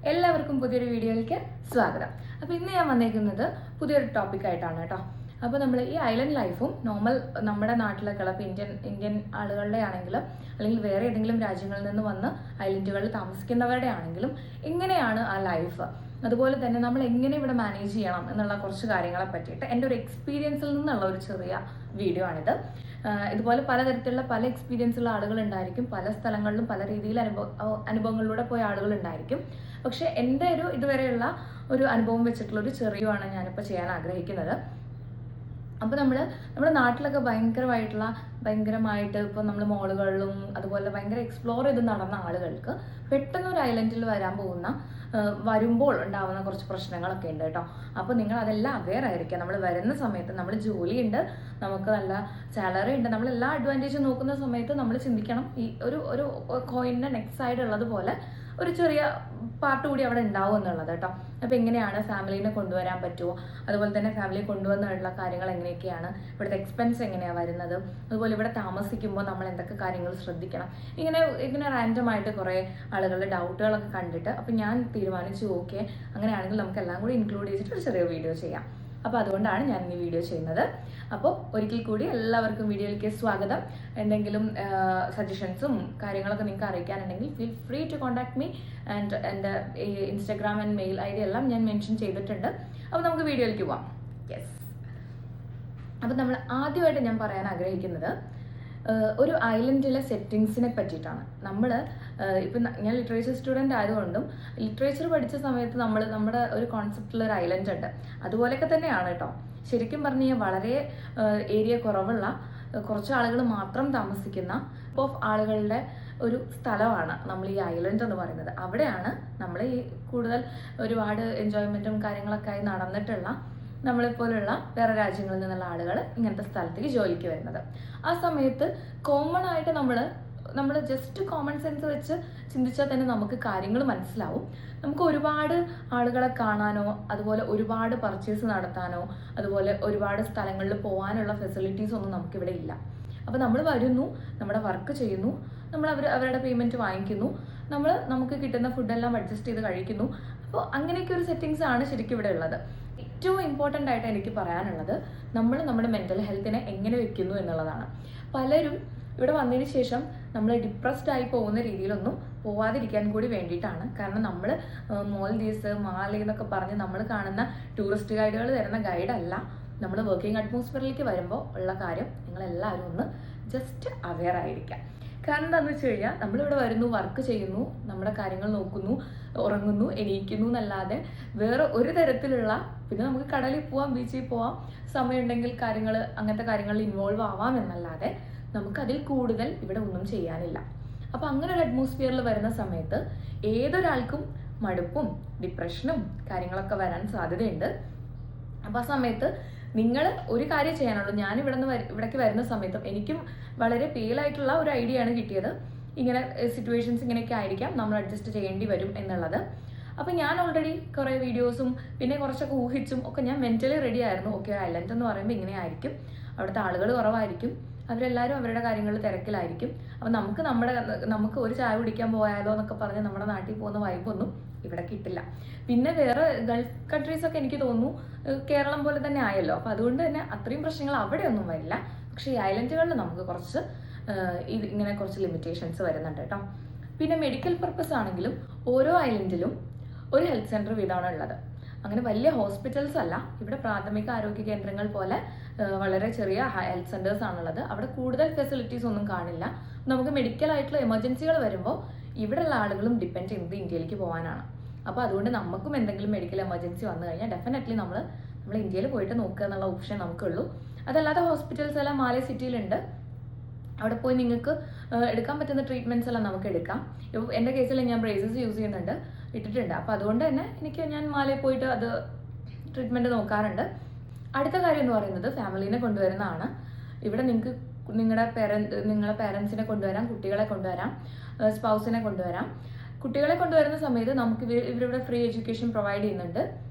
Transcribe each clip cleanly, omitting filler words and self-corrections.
എല്ലാവർക്കും പുതിയൊരു വീഡിയോയിലേക്ക് സ്വാഗതം. അപ്പോൾ ഇന്ന് ഞാൻ വന്നേക്കുന്നത് പുതിയൊരു ടോപ്പിക്കായിട്ടാണ് കേട്ടോ. അപ്പോൾ നമ്മൾ ഈ ഐലൻഡ് ലൈഫും നോർമൽ നമ്മുടെ നാട്ടിലൊക്കെയുള്ള ഇന്ത്യൻ ആളുകളുടെ ആണെങ്കിലും അല്ലെങ്കിൽ വേറെ ഏതെങ്കിലും രാജ്യങ്ങളിൽ നിന്ന് വന്ന് ഐലൻഡുകളിൽ താമസിക്കുന്നവരുടെ ആണെങ്കിലും എങ്ങനെയാണ് ആ ലൈഫ്, അതുപോലെ തന്നെ നമ്മൾ എങ്ങനെ ഇവിടെ മാനേജ് ചെയ്യണം എന്നുള്ള കുറച്ച് കാര്യങ്ങളെ പറ്റിയിട്ട് എൻ്റെ ഒരു എക്സ്പീരിയൻസിൽ നിന്നുള്ള ഒരു ചെറിയ വീഡിയോ ആണിത്. ഇതുപോലെ പലതരത്തിലുള്ള പല എക്സ്പീരിയൻസ് ഉള്ള ആളുകൾ ഉണ്ടായിരിക്കും, പല സ്ഥലങ്ങളിലും പല രീതിയിൽ അനുഭവങ്ങളിലൂടെ പോയ ആളുകൾ ഉണ്ടായിരിക്കും. പക്ഷെ എൻ്റെ ഒരു ഇതുവരെയുള്ള ഒരു അനുഭവം വെച്ചിട്ടുള്ള ഒരു ചെറിയാണ് ഞാനിപ്പോൾ ചെയ്യാൻ ആഗ്രഹിക്കുന്നത്. അപ്പോൾ നമ്മുടെ നാട്ടിലൊക്കെ ഭയങ്കരമായിട്ട് ഇപ്പോൾ നമ്മൾ മോളുകളിലും അതുപോലെ ഭയങ്കര എക്സ്പ്ലോർ ചെയ്ത് നടന്ന ആളുകൾക്ക് പെട്ടെന്ന് ഒരു ഐലൻഡിൽ വരുമ്പോൾ ഉണ്ടാവുന്ന കുറച്ച് പ്രശ്നങ്ങളൊക്കെ ഉണ്ട് കേട്ടോ. അപ്പോൾ നിങ്ങൾ അതെല്ലാം അവെയർ ആയിരിക്കുക. നമ്മൾ വരുന്ന സമയത്ത് നമ്മൾ ജോലിയുണ്ട്, നമുക്ക് നല്ല സാലറി ഉണ്ട്, നമ്മളെല്ലാ അഡ്വാൻറ്റേജും നോക്കുന്ന സമയത്ത് നമ്മൾ ചിന്തിക്കണം ഈ ഒരു കോയിൻ്റെ നെക്സ്റ്റ് സൈഡ് ഉള്ളതുപോലെ ഒരു ചെറിയ പാർട്ട് കൂടി അവിടെ ഉണ്ടാവും എന്നുള്ളത് കേട്ടോ. അപ്പോൾ എങ്ങനെയാണ് ഫാമിലീനെ കൊണ്ടുവരാൻ പറ്റുമോ, അതുപോലെ തന്നെ ഫാമിലി കൊണ്ടുവന്നുള്ള കാര്യങ്ങൾ എങ്ങനെയൊക്കെയാണ്, ഇവിടുത്തെ എക്സ്പെൻസ് എങ്ങനെയാണ് വരുന്നത്, അതുപോലെ ഇവിടെ താമസിക്കുമ്പോൾ നമ്മൾ എന്തൊക്കെ കാര്യങ്ങൾ ശ്രദ്ധിക്കണം, ഇങ്ങനെ റാൻഡമായിട്ട് കുറേ ആളുകളുടെ ഡൗട്ടുകളൊക്കെ കണ്ടിട്ട് അപ്പോൾ ഞാൻ തീരുമാനിച്ചു ഓക്കെ അങ്ങനെയാണെങ്കിൽ നമുക്ക് എല്ലാം കൂടി ഇൻക്ലൂഡ് ചെയ്തിട്ട് ഒരു ചെറിയ വീഡിയോ ചെയ്യാം. അപ്പോൾ അതുകൊണ്ടാണ് ഞാൻ ഈ വീഡിയോ ചെയ്യുന്നത്. അപ്പോൾ ഒരിക്കൽ കൂടി എല്ലാവർക്കും വീഡിയോയിലേക്ക് സ്വാഗതം. എന്തെങ്കിലും സജഷൻസും കാര്യങ്ങളൊക്കെ നിങ്ങൾക്ക് അറിയിക്കാനുണ്ടെങ്കിൽ feel free to contact me. And എൻ്റെ ഇൻസ്റ്റാഗ്രാം ആൻഡ് മെയിൽ ID എല്ലാം ഞാൻ മെൻഷൻ ചെയ്തിട്ടുണ്ട്. അപ്പോൾ നമുക്ക് വീഡിയോയിലേക്ക് പോവാം. യെസ്, അപ്പോൾ നമ്മൾ ആദ്യമായിട്ട് ഞാൻ പറയാൻ ആഗ്രഹിക്കുന്നത് ഒരു ഐലൻഡിലെ സെറ്റിങ്സിനെ പറ്റിയിട്ടാണ്. ഇപ്പം ഞാൻ ലിറ്ററേച്ചർ സ്റ്റുഡൻ്റ് ആയതുകൊണ്ടും ലിറ്ററേച്ചർ പഠിച്ച സമയത്ത് നമ്മുടെ ഒരു കോൺസെപ്റ്റുള്ള ഒരു ഐലൻഡ് ഉണ്ട്. അതുപോലെയൊക്കെ തന്നെയാണ് കേട്ടോ. ശരിക്കും പറഞ്ഞു കഴിഞ്ഞാൽ വളരെ ഏരിയ കുറവുള്ള കുറച്ച് ആളുകൾ മാത്രം താമസിക്കുന്ന ഓഫ് ആളുകളുടെ ഒരു സ്ഥലമാണ് നമ്മൾ ഈ ഐലൻഡ് എന്ന് പറയുന്നത്. അവിടെയാണ് നമ്മൾ ഈ കൂടുതൽ ഒരുപാട് എൻജോയ്മെൻറ്റും കാര്യങ്ങളൊക്കെ ആയി നടന്നിട്ടുള്ള നമ്മളെപ്പോലുള്ള വേറെ രാജ്യങ്ങളിൽ നിന്നുള്ള ആളുകൾ ഇങ്ങനത്തെ സ്ഥലത്തേക്ക് ജോലിക്ക് വരുന്നത്. ആ സമയത്ത് കോമൺ ആയിട്ട് നമ്മൾ ജസ്റ്റ് കോമൺ സെൻസ് വെച്ച് ചിന്തിച്ചാൽ തന്നെ നമുക്ക് കാര്യങ്ങൾ മനസ്സിലാവും. നമുക്ക് ഒരുപാട് ആളുകളെ കാണാനോ അതുപോലെ ഒരുപാട് പർച്ചേസ് നടത്താനോ അതുപോലെ ഒരുപാട് സ്ഥലങ്ങളിൽ പോകാനുള്ള ഫെസിലിറ്റീസ് ഒന്നും നമുക്കിവിടെ ഇല്ല. അപ്പോൾ നമ്മൾ വരുന്നു, നമ്മുടെ വർക്ക് ചെയ്യുന്നു, നമ്മൾ അവരുടെ പേയ്മെൻറ്റ് വാങ്ങിക്കുന്നു, നമുക്ക് കിട്ടുന്ന ഫുഡെല്ലാം അഡ്ജസ്റ്റ് ചെയ്ത് കഴിക്കുന്നു. അപ്പോൾ അങ്ങനെയൊക്കെ ഒരു സെറ്റിങ്സ് ആണ് ശരിക്കും ഇവിടെ ഉള്ളത്. ഏറ്റവും ഇമ്പോർട്ടൻ്റ് ആയിട്ട് എനിക്ക് പറയാനുള്ളത് നമ്മുടെ മെൻ്റൽ ഹെൽത്തിനെ എങ്ങനെ വെക്കുന്നു എന്നുള്ളതാണ്. പലരും ഇവിടെ വന്നതിന് ശേഷം നമ്മൾ ഡിപ്രസ്ഡ് ആയി പോകുന്ന രീതിയിലൊന്നും പോവാതിരിക്കാൻ കൂടി വേണ്ടിയിട്ടാണ്. കാരണം നമ്മൾ മാൽദീവ്സ് മാലി എന്നൊക്കെ പറഞ്ഞ് നമ്മൾ കാണുന്ന ടൂറിസ്റ്റ് ഗൈഡുകൾ തരുന്ന ഗൈഡല്ല. നമ്മൾ വർക്കിംഗ് അറ്റ്മോസ്ഫിയറിലേക്ക് വരുമ്പോൾ ഉള്ള കാര്യം നിങ്ങളെല്ലാവരും ഒന്ന് ജസ്റ്റ് അവെയർ ആയിരിക്കാം. കാരണം എന്താണെന്ന് വെച്ച് കഴിഞ്ഞാൽ നമ്മളിവിടെ വരുന്നു, വർക്ക് ചെയ്യുന്നു, നമ്മുടെ കാര്യങ്ങൾ നോക്കുന്നു, ഉറങ്ങുന്നു, എണീക്കുന്നു എന്നല്ലാതെ വേറെ ഒരു തരത്തിലുള്ള, പിന്നെ നമുക്ക് കടലിൽ പോവാം, ബീച്ചിൽ പോവാം, സമയമുണ്ടെങ്കിൽ അങ്ങനത്തെ കാര്യങ്ങളിൽ ഇൻവോൾവ് ആവാം എന്നല്ലാതെ നമുക്കതിൽ കൂടുതൽ ഇവിടെ ഒന്നും ചെയ്യാനില്ല. അപ്പോൾ അങ്ങനെ ഒരു അറ്റ്മോസ്ഫിയറിൽ വരുന്ന സമയത്ത് ഏതൊരാൾക്കും മടുപ്പും ഡിപ്രഷനും കാര്യങ്ങളൊക്കെ വരാൻ സാധ്യതയുണ്ട്. അപ്പോൾ ആ സമയത്ത് നിങ്ങൾ ഒരു കാര്യം ചെയ്യാനുള്ളൂ. ഞാൻ ഇവിടേക്ക് വരുന്ന സമയത്തും എനിക്കും വളരെ പേലായിട്ടുള്ള ഒരു ഐഡിയ ആണ് കിട്ടിയത്. ഇങ്ങനെ സിറ്റുവേഷൻസ് ഇങ്ങനെയൊക്കെ ആയിരിക്കാം, നമ്മൾ അഡ്ജസ്റ്റ് ചെയ്യേണ്ടി വരും എന്നുള്ളത്. അപ്പോൾ ഞാൻ ഓൾറെഡി കുറേ വീഡിയോസും പിന്നെ കുറച്ചൊക്കെ ഊഹിച്ചും ഒക്കെ ഞാൻ മെൻ്റലി റെഡി ആയിരുന്നു. ഓക്കെ, ഐലൻഡ് എന്ന് പറയുമ്പോൾ ഇങ്ങനെ ആയിരിക്കും, അവിടുത്തെ ആളുകൾ കുറവായിരിക്കും, അവരെല്ലാവരും അവരുടെ കാര്യങ്ങളിൽ തിരക്കിലായിരിക്കും. അപ്പോൾ നമുക്ക് ഒരു ചായ കുടിക്കാൻ പോയാലോ എന്നൊക്കെ പറഞ്ഞ് നമ്മുടെ നാട്ടിൽ പോകുന്ന വൈബൊന്നും ഇവിടെ കിട്ടില്ല. പിന്നെ വേറെ ഗൾഫ് കൺട്രീസൊക്കെ എനിക്ക് തോന്നുന്നു കേരളം പോലെ തന്നെ ആയല്ലോ. അപ്പോൾ അതുകൊണ്ട് തന്നെ അത്രയും പ്രശ്നങ്ങൾ അവിടെ ഒന്നും വരില്ല. പക്ഷേ ഈ ഐലൻഡുകളിൽ നമുക്ക് ഇങ്ങനെ കുറച്ച് ലിമിറ്റേഷൻസ് വരുന്നുണ്ട് കേട്ടോ. പിന്നെ മെഡിക്കൽ പർപ്പസ് ആണെങ്കിലും ഓരോ ഐലൻഡിലും ഒരു ഹെൽത്ത് സെൻറ്റർ വീതമാണ് ഉള്ളത്. അങ്ങനെ വലിയ ഹോസ്പിറ്റൽസ് അല്ല, ഇവിടെ പ്രാഥമിക ആരോഗ്യ കേന്ദ്രങ്ങൾ പോലെ വളരെ ചെറിയ ഹെൽത്ത് സെൻറ്റേഴ്സ് ആണുള്ളത്. അവിടെ കൂടുതൽ ഫെസിലിറ്റീസ് ഒന്നും കാണില്ല. നമുക്ക് മെഡിക്കൽ ആയിട്ടുള്ള എമർജൻസികൾ വരുമ്പോൾ ഇവിടെയുള്ള ആളുകളും ഡിപ്പെൻഡ് ചെയ്യുന്നത് ഇന്ത്യയിലേക്ക് പോകാനാണ്. അപ്പോൾ അതുകൊണ്ട് നമുക്കും എന്തെങ്കിലും മെഡിക്കൽ എമർജൻസി വന്നു കഴിഞ്ഞാൽ ഡെഫിനറ്റ്ലി നമ്മൾ ഇന്ത്യയിൽ പോയിട്ട് നോക്കുക എന്നുള്ള ഓപ്ഷൻ നമുക്കുള്ളൂ. അതല്ലാതെ ഹോസ്പിറ്റൽസ് എല്ലാം മാലി സിറ്റിയിലുണ്ട്. അവിടെ പോയി നിങ്ങൾക്ക് എടുക്കാൻ പറ്റുന്ന ട്രീറ്റ്മെൻറ്റ്സ് എല്ലാം നമുക്ക് എടുക്കാം. ഇപ്പോൾ എൻ്റെ കേസിൽ ഞാൻ ബ്രേസസ് യൂസ് ഇട്ടിട്ടുണ്ട്. അപ്പോൾ അതുകൊണ്ട് തന്നെ ഞാൻ മാലയിൽ പോയിട്ട് അത് ട്രീറ്റ്മെൻറ്റ് നോക്കാറുണ്ട്. അടുത്ത കാര്യം എന്ന് പറയുന്നത് ഫാമിലീനെ കൊണ്ടുവരുന്നതാണ്. ഇവിടെ നിങ്ങൾക്ക് നിങ്ങളെ പേരൻസിനെ കൊണ്ടുവരാം, കുട്ടികളെ കൊണ്ടുവരാം, സ്പൗസിനെ കൊണ്ടുവരാം. കുട്ടികളെ കൊണ്ടുവരുന്ന സമയത്ത് നമുക്ക് ഇവരിവിടെ ഫ്രീ എഡ്യൂക്കേഷൻ പ്രൊവൈഡ് ചെയ്യുന്നുണ്ട്.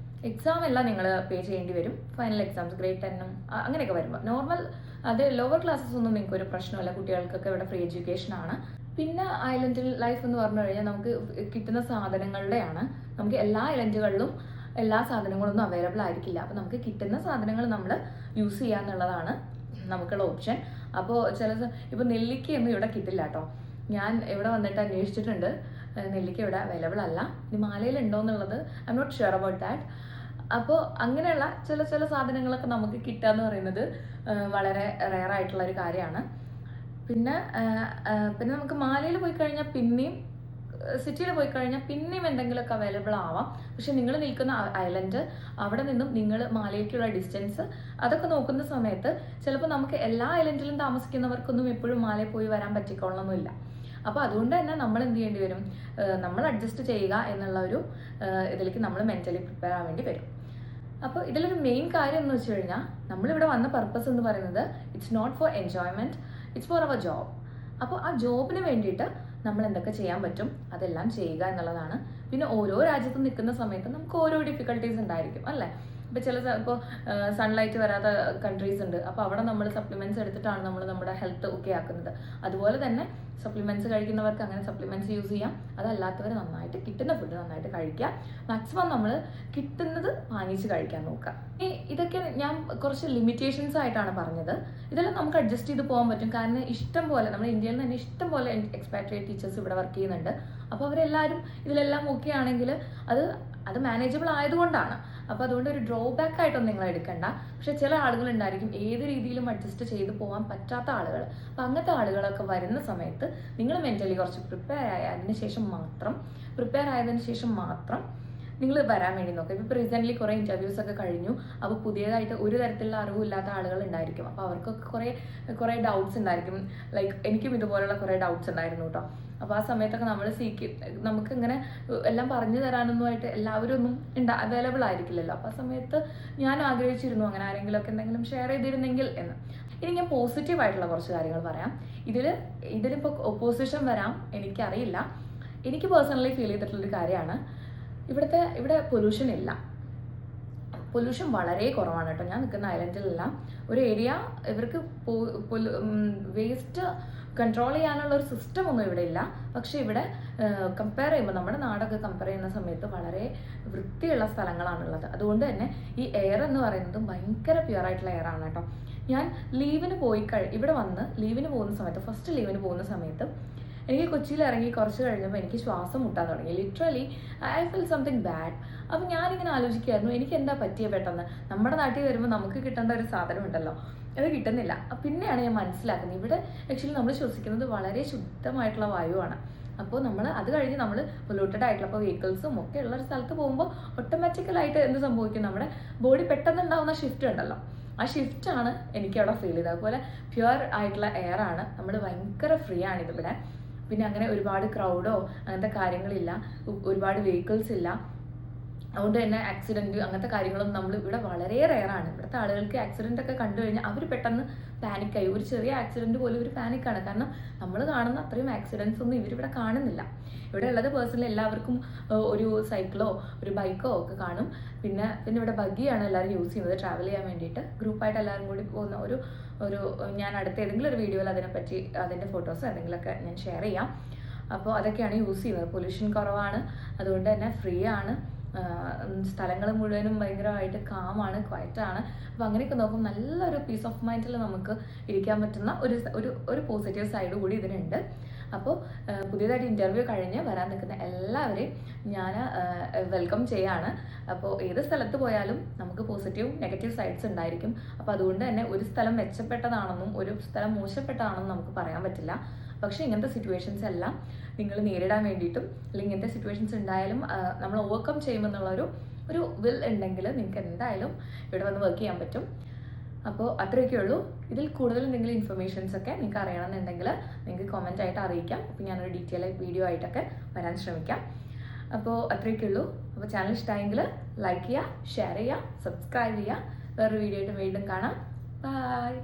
എക്സാം എല്ലാം നിങ്ങൾ പേ ചെയ്യേണ്ടി വരും. ഫൈനൽ എക്സാംസ് ഗ്രേഡ് 10 അങ്ങനെയൊക്കെ വരുമ്പോൾ ലോവർ ക്ലാസ്സസ് ഒന്നും നിങ്ങൾക്ക് ഒരു പ്രശ്നമല്ല. കുട്ടികൾക്കൊക്കെ ഇവിടെ ഫ്രീ എഡ്യൂക്കേഷൻ ആണ്. പിന്നെ ഐലൻഡിൽ ലൈഫ് എന്ന് പറഞ്ഞു കഴിഞ്ഞാൽ നമുക്ക് കിട്ടുന്ന സാധനങ്ങളുടെയാണ്. നമുക്ക് എല്ലാ ഐലൻഡുകളിലും എല്ലാ സാധനങ്ങളൊന്നും അവൈലബിൾ ആയിരിക്കില്ല. അപ്പോൾ നമുക്ക് കിട്ടുന്ന സാധനങ്ങൾ നമ്മൾ യൂസ് ചെയ്യുക എന്നുള്ളതാണ് നമുക്കുള്ള ഓപ്ഷൻ. അപ്പോൾ ഇപ്പോൾ നെല്ലിക്കയൊന്നും ഇവിടെ കിട്ടില്ല കേട്ടോ. ഞാൻ ഇവിടെ വന്നിട്ട് അന്വേഷിച്ചിട്ടുണ്ട്, നെല്ലിക്ക ഇവിടെ അവൈലബിൾ അല്ല. ഇനി മാലയിൽ ഉണ്ടോ എന്നുള്ളത് I am not sure about that. അപ്പോൾ അങ്ങനെയുള്ള ചില സാധനങ്ങളൊക്കെ നമുക്ക് കിട്ടുക എന്ന് പറയുന്നത് വളരെ റെയർ ആയിട്ടുള്ള ഒരു കാര്യമാണ്. പിന്നെ നമുക്ക് മാലയിൽ പോയി കഴിഞ്ഞാൽ പിന്നെയും സിറ്റിയിൽ പോയി കഴിഞ്ഞാൽ പിന്നെയും എന്തെങ്കിലുമൊക്കെ അവൈലബിൾ ആവാം. പക്ഷെ നിങ്ങൾ നിൽക്കുന്ന ഐലൻഡ്, അവിടെ നിന്നും നിങ്ങൾ മാലയിലേക്കുള്ള ഡിസ്റ്റൻസ് അതൊക്കെ നോക്കുന്ന സമയത്ത് ചിലപ്പോൾ നമുക്ക് എല്ലാ ഐലൻഡിലും താമസിക്കുന്നവർക്കൊന്നും എപ്പോഴും മാലയിൽ പോയി വരാൻ പറ്റിക്കൊള്ളണമെന്നില്ല. അപ്പോൾ അതുകൊണ്ട് തന്നെ നമ്മൾ എന്ത് ചെയ്യേണ്ടി വരും, നമ്മൾ അഡ്ജസ്റ്റ് ചെയ്യുക എന്നുള്ള ഒരു ഇതിലേക്ക് നമ്മൾ മെൻ്റലി പ്രിപ്പയർ ആവാൻ വേണ്ടി വരും. അപ്പോൾ ഇതിലൊരു മെയിൻ കാര്യം എന്ന് വെച്ച് കഴിഞ്ഞാൽ നമ്മളിവിടെ വന്ന പർപ്പസ് എന്ന് പറയുന്നത് it's not for enjoyment, it's for our job. അപ്പോൾ ആ ജോബിന് വേണ്ടിയിട്ട് നമ്മൾ എന്തൊക്കെ ചെയ്യാൻ പറ്റും അതെല്ലാം ചെയ്യുക എന്നുള്ളതാണ്. പിന്നെ ഓരോ രാജ്യത്തും നിൽക്കുന്ന സമയത്ത് നമുക്ക് ഓരോ ഡിഫിക്കൽട്ടീസ് ഉണ്ടായിരിക്കും അല്ലേ. ഇപ്പോൾ സൺലൈറ്റ് വരാത്ത കൺട്രീസ് ഉണ്ട്. അപ്പോൾ അവിടെ നമ്മൾ സപ്ലിമെൻറ്റ്സ് എടുത്തിട്ടാണ് നമ്മൾ നമ്മുടെ ഹെൽത്ത് ഒക്കെ ആക്കുന്നത്. അതുപോലെ തന്നെ സപ്ലിമെൻറ്റ്സ് കഴിക്കുന്നവർക്ക് അങ്ങനെ സപ്ലിമെൻറ്റ്സ് യൂസ് ചെയ്യാം. അതല്ലാത്തവർ നന്നായിട്ട് കിട്ടുന്ന ഫുഡ് നന്നായിട്ട് കഴിക്കുക. മാക്സിമം നമ്മൾ കിട്ടുന്നത് വാങ്ങിച്ച് കഴിക്കാൻ നോക്കുക. ഇതൊക്കെ ഞാൻ കുറച്ച് ലിമിറ്റേഷൻസ് ആയിട്ടാണ് പറഞ്ഞത്. ഇതെല്ലാം നമുക്ക് അഡ്ജസ്റ്റ് ചെയ്ത് പോകാൻ പറ്റും. കാരണം ഇഷ്ടം പോലെ നമ്മുടെ ഇന്ത്യയിൽ തന്നെ ഇഷ്ടം പോലെ എക്സ്പാട്രിയേറ്റ് ടീച്ചേഴ്സ് ഇവിടെ വർക്ക് ചെയ്യുന്നുണ്ട്. അപ്പോൾ അവരെല്ലാവരും ഇതിലെല്ലാം ഓക്കെ ആണെങ്കിൽ അത് മാനേജബിൾ ആയതുകൊണ്ടാണ്. അപ്പോൾ അതുകൊണ്ട് ഒരു ഡ്രോബാക്ക് ആയിട്ടൊന്നും നിങ്ങൾ എടുക്കണ്ട. പക്ഷെ ചില ആളുകളുണ്ടായിരിക്കും ഏത് രീതിയിലും അഡ്ജസ്റ്റ് ചെയ്ത് പോകാൻ പറ്റാത്ത ആളുകൾ. അപ്പോൾ അങ്ങനത്തെ ആളുകളൊക്കെ വരുന്ന സമയത്ത് നിങ്ങൾ മെൻ്റലി കുറച്ച് പ്രിപ്പയർ ആയതിനു ശേഷം മാത്രം നിങ്ങൾ വരാൻ വേണ്ടി നോക്കുക. ഇപ്പോൾ റീസെൻ്റ്ലി കുറേ ഇൻ്റർവ്യൂസ് ഒക്കെ കഴിഞ്ഞു. അപ്പോൾ പുതിയതായിട്ട് ഒരു തരത്തിലുള്ള അറിവില്ലാത്ത ആളുകൾ ഉണ്ടായിരിക്കും. അപ്പോൾ അവർക്കൊക്കെ കുറേ ഡൗട്ട്സ് ഉണ്ടായിരിക്കും. ലൈക്ക് എനിക്കും ഇതുപോലുള്ള കുറേ ഡൗട്ട്സ് ഉണ്ടായിരുന്നു കേട്ടോ. അപ്പോൾ ആ സമയത്തൊക്കെ നമുക്ക് ഇങ്ങനെ എല്ലാം പറഞ്ഞു തരാനൊന്നുമായിട്ട് എല്ലാവരും ഒന്നും അവൈലബിൾ ആയിരിക്കില്ലല്ലോ. അപ്പോൾ ആ സമയത്ത് ഞാൻ ആഗ്രഹിച്ചിരുന്നു അങ്ങനെ ആരെങ്കിലുമൊക്കെ എന്തെങ്കിലും ഷെയർ ചെയ്തിരുന്നെങ്കിൽ എന്ന്. ഇനി ഞാൻ പോസിറ്റീവായിട്ടുള്ള കുറച്ച് കാര്യങ്ങൾ പറയാം. ഇതിലിപ്പോൾ ഒപ്പോസിഷൻ വരാം, എനിക്കറിയില്ല. എനിക്ക് പേഴ്സണലി ഫീൽ ചെയ്തിട്ടുള്ളൊരു കാര്യമാണ് ഇവിടെ പൊല്യൂഷൻ ഇല്ല. പൊല്യൂഷൻ വളരെ കുറവാണ് കേട്ടോ. ഞാൻ നിൽക്കുന്ന ഐലൻഡിലെല്ലാം ഒരു ഏരിയ ഇവർക്ക് വേസ്റ്റ് കൺട്രോൾ ചെയ്യാനുള്ള ഒരു സിസ്റ്റം ഒന്നും ഇവിടെ ഇല്ല. പക്ഷേ ഇവിടെ കമ്പയർ ചെയ്യുമ്പോൾ നമ്മുടെ നാടൊക്കെ കമ്പയർ ചെയ്യുന്ന സമയത്ത് വളരെ വൃത്തിയുള്ള സ്ഥലങ്ങളാണുള്ളത്. അതുകൊണ്ട് തന്നെ ഈ എയർ എന്ന് പറയുന്നത് ഭയങ്കര പ്യുവർ ആയിട്ടുള്ള എയർ ആണ് കേട്ടോ. ഞാൻ ലീവിന് പോകുന്ന സമയത്ത് ഫസ്റ്റ് ലീവിന് പോകുന്ന സമയത്ത് എനിക്ക് കൊച്ചിയിൽ ഇറങ്ങി കുറച്ച് കഴിഞ്ഞപ്പോൾ എനിക്ക് ശ്വാസം മുട്ടാൻ തുടങ്ങി. Literally I feel something bad. അപ്പോൾ ഞാനിങ്ങനെ ആലോചിക്കുമായിരുന്നു, എനിക്ക് എന്താ പറ്റിയ പെട്ടെന്ന്. നമ്മുടെ നാട്ടിൽ വരുമ്പോൾ നമുക്ക് കിട്ടേണ്ട ഒരു സാധനം ഉണ്ടല്ലോ, അത് കിട്ടുന്നില്ല. പിന്നെയാണ് ഞാൻ മനസ്സിലാക്കുന്നത് ഇവിടെ ആക്ച്വലി നമ്മൾ ശ്വസിക്കുന്നത് വളരെ ശുദ്ധമായിട്ടുള്ള വായുവാണ്. അപ്പോൾ അത് കഴിഞ്ഞ് നമ്മൾ പൊല്യൂട്ടഡ് ആയിട്ടുള്ള ഇപ്പോൾ വെഹിക്കിൾസും ഒക്കെ ഉള്ള ഒരു സ്ഥലത്ത് പോകുമ്പോൾ ഓട്ടോമാറ്റിക്കലായിട്ട് എന്ത് സംഭവിക്കും, നമ്മുടെ ബോഡി പെട്ടെന്ന് ഉണ്ടാകുന്ന ഷിഫ്റ്റ് ഉണ്ടല്ലോ, ആ ഷിഫ്റ്റാണ് എനിക്കവിടെ ഫീൽ ചെയ്തത്. അതുപോലെ പ്യുവർ ആയിട്ടുള്ള എയർ ആണ്. നമ്മൾ ഭയങ്കര ഫ്രീ ആണ് ഇതിവിടെ. പിന്നെ അങ്ങനെ ഒരുപാട് ക്രൗഡോ അങ്ങനത്തെ കാര്യങ്ങളില്ല, ഒരുപാട് വെഹിക്കിൾസ് ഇല്ല. അതുകൊണ്ട് തന്നെ ആക്സിഡൻറ്റ് അങ്ങനത്തെ കാര്യങ്ങളൊന്നും നമ്മൾ ഇവിടെ വളരെ റെയറാണ്. ഇവിടുത്തെ ആളുകൾക്ക് ആക്സിഡൻ്റ് ഒക്കെ കണ്ടു കഴിഞ്ഞാൽ അവർ പെട്ടെന്ന് പാനിക്കായി. ഒരു ചെറിയ ആക്സിഡൻറ്റ് പോലും ഒരു പാനിക്കാണ്. കാരണം നമ്മൾ കാണുന്ന അത്രയും ആക്സിഡൻസ് ഒന്നും ഇവരിവിടെ കാണുന്നില്ല. ഇവിടെ ഉള്ളത് പേഴ്സണലി എല്ലാവർക്കും ഒരു സൈക്കിളോ ഒരു ബൈക്കോ ഒക്കെ കാണും. പിന്നെ ഇവിടെ ബഗ്ഗിയാണ് എല്ലാവരും യൂസ് ചെയ്യുന്നത് ട്രാവൽ ചെയ്യാൻ വേണ്ടിയിട്ട്. ഗ്രൂപ്പായിട്ട് എല്ലാവരും കൂടി പോകുന്ന ഒരു ഞാൻ അടുത്ത ഏതെങ്കിലും ഒരു വീഡിയോയിൽ അതിൻ്റെ ഫോട്ടോസ് എന്തെങ്കിലുമൊക്കെ ഞാൻ ഷെയർ ചെയ്യാം. അപ്പോൾ അതൊക്കെയാണ് യൂസ് ചെയ്യുന്നത്. പൊല്യൂഷൻ കുറവാണ്, അതുകൊണ്ട് തന്നെ ഫ്രീ ആണ്. സ്ഥലങ്ങൾ മുഴുവനും ഭയങ്കരമായിട്ട് കാമാണ്, ക്വയറ്റാണ്. അപ്പോൾ അങ്ങനെയൊക്കെ നോക്കുമ്പോൾ നല്ലൊരു പീസ് ഓഫ് മൈൻഡിൽ നമുക്ക് ഇരിക്കാൻ പറ്റുന്ന ഒരു പോസിറ്റീവ് സൈഡ് കൂടി ഇതിനുണ്ട്. അപ്പോൾ പുതിയതായിട്ട് ഇൻ്റർവ്യൂ കഴിഞ്ഞ് വരാൻ നിൽക്കുന്ന എല്ലാവരെയും ഞാൻ വെൽക്കം ചെയ്യാണ്. അപ്പോൾ ഏത് സ്ഥലത്ത് പോയാലും നമുക്ക് പോസിറ്റീവ് നെഗറ്റീവ് സൈഡ്സ് ഉണ്ടായിരിക്കും. അപ്പോൾ അതുകൊണ്ട് തന്നെ ഒരു സ്ഥലം മെച്ചപ്പെട്ടതാണെന്നും ഒരു സ്ഥലം മോശപ്പെട്ടതാണെന്നും നമുക്ക് പറയാൻ പറ്റില്ല. പക്ഷേ ഇങ്ങനത്തെ സിറ്റുവേഷൻസ് എല്ലാം നിങ്ങൾ നേരിടാൻ വേണ്ടിയിട്ടും അല്ലെങ്കിൽ ഇങ്ങനത്തെ സിറ്റുവേഷൻസ് ഉണ്ടായാലും നമ്മൾ ഓവർകം ചെയ്യുമെന്നുള്ളൊരു വിൽ ഉണ്ടെങ്കിൽ നിങ്ങൾക്ക് എന്തായാലും ഇവിടെ വന്ന് വർക്ക് ചെയ്യാൻ പറ്റും. അപ്പോൾ അത്രയൊക്കെ ഉള്ളൂ. ഇതിൽ കൂടുതൽ എന്തെങ്കിലും ഇൻഫർമേഷൻസ് ഒക്കെ നിങ്ങൾക്ക് അറിയണമെന്നുണ്ടെങ്കിൽ നിങ്ങൾക്ക് കമൻ്റ് ആയിട്ട് അറിയിക്കാം. അപ്പോൾ ഞാനൊരു ഡീറ്റെയിൽ വീഡിയോ ആയിട്ടൊക്കെ വരാൻ ശ്രമിക്കാം. അപ്പോൾ അത്രയൊക്കെ ഉള്ളൂ. അപ്പോൾ ചാനൽ ഇഷ്ടമായെങ്കിൽ ലൈക്ക് ചെയ്യുക, ഷെയർ ചെയ്യുക, സബ്സ്ക്രൈബ് ചെയ്യുക. വേറൊരു വീഡിയോ ആയിട്ട് വീണ്ടും കാണാം. ബൈ.